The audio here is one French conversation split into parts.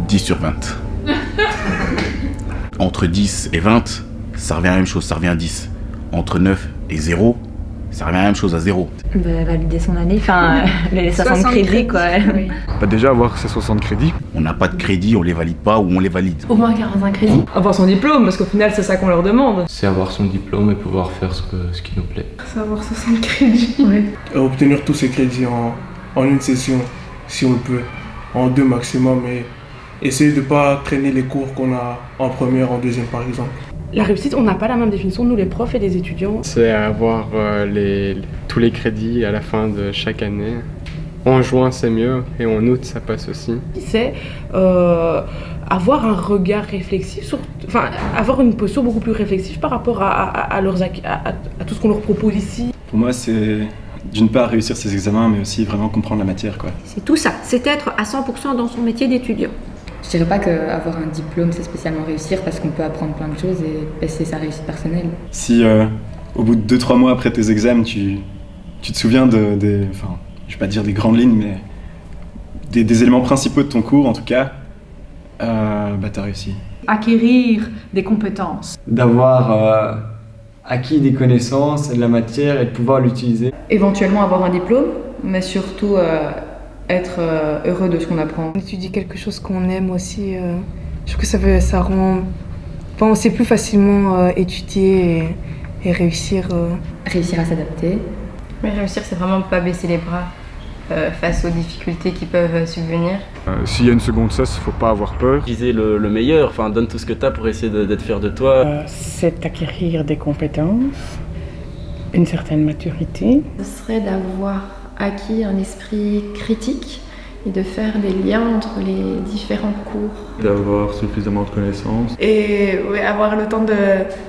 10 sur 20. Entre 10 et 20, ça revient à la même chose, ça revient à 10. Entre 9 et 0, ça revient à la même chose, à 0. Valider son année, enfin les 60 crédits quoi. Oui. Déjà avoir ces 60 crédits. On n'a pas de crédit, on les valide pas ou on les valide. Au moins 45 crédits. Avoir son diplôme, parce qu'au final c'est ça qu'on leur demande. C'est avoir son diplôme et pouvoir faire ce qui nous plaît. C'est avoir 60 crédits. Oui. Obtenir tous ces crédits en une session, si on le peut, en 2 maximum, et essayer de ne pas traîner les cours qu'on a en première, en deuxième par exemple. La réussite, on n'a pas la même définition, nous les profs et les étudiants. C'est avoir tous les crédits à la fin de chaque année. En juin, c'est mieux, et en août, ça passe aussi. C'est avoir un regard réflexif, avoir une posture beaucoup plus réflexive par rapport à tout ce qu'on leur propose ici. Pour moi, c'est d'une part réussir ses examens, mais aussi vraiment comprendre la matière, quoi. C'est tout ça, c'est être à 100% dans son métier d'étudiant. Je dirais pas qu'avoir un diplôme c'est spécialement réussir parce qu'on peut apprendre plein de choses et c'est sa réussite personnelle. Si au bout de 2-3 mois après tes examens, tu te souviens enfin, je vais pas dire des grandes lignes, mais des éléments principaux de ton cours en tout cas, t'as réussi. Acquérir des compétences. D'avoir acquis des connaissances et de la matière et de pouvoir l'utiliser. Éventuellement avoir un diplôme, mais surtout être heureux de ce qu'on apprend. On étudie quelque chose qu'on aime aussi. Je trouve que ça rend... Enfin, on sait plus facilement étudier et réussir. Réussir à s'adapter. Mais réussir, c'est vraiment pas baisser les bras face aux difficultés qui peuvent subvenir. S'il y a une seconde cesse, faut pas avoir peur. Viser le meilleur, enfin donne tout ce que t'as pour essayer d'être fier de toi. C'est acquérir des compétences, une certaine maturité. Ce serait d'avoir acquis un esprit critique et de faire des liens entre les différents cours. D'avoir suffisamment de connaissances. Et avoir le temps de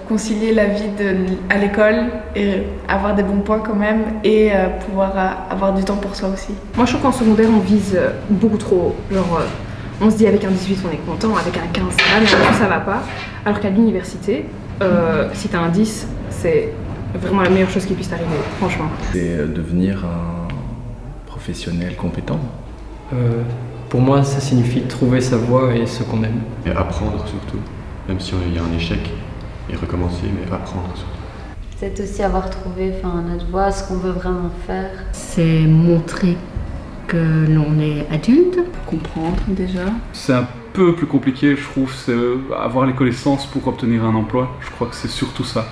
concilier la vie à l'école et avoir des bons points quand même et pouvoir avoir du temps pour soi aussi. Moi je trouve qu'en secondaire on vise beaucoup trop. Genre on se dit avec un 18 on est content, avec un 15 ça va, mais en plus ça va pas. Alors qu'à l'université, si t'as un 10, c'est vraiment la meilleure chose qui puisse t'arriver, franchement. C'est devenir un professionnel compétent. Pour moi, ça signifie trouver sa voie et ce qu'on aime. Et apprendre surtout, même si il y a un échec, et recommencer, mais apprendre surtout. C'est aussi avoir trouvé notre voie, ce qu'on veut vraiment faire. C'est montrer que l'on est adulte. Comprendre déjà. C'est un peu plus compliqué, je trouve, c'est avoir les connaissances pour obtenir un emploi. Je crois que c'est surtout ça.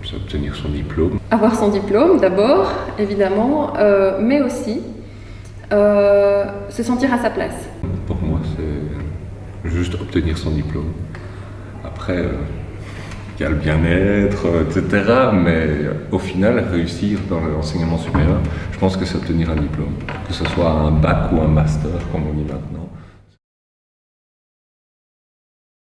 C'est obtenir son diplôme. Avoir son diplôme d'abord, évidemment, mais aussi se sentir à sa place. Pour moi, c'est juste obtenir son diplôme. Après, il y a le bien-être, etc. Mais au final, réussir dans l'enseignement supérieur, je pense que c'est obtenir un diplôme. Que ce soit un bac ou un master, comme on dit maintenant.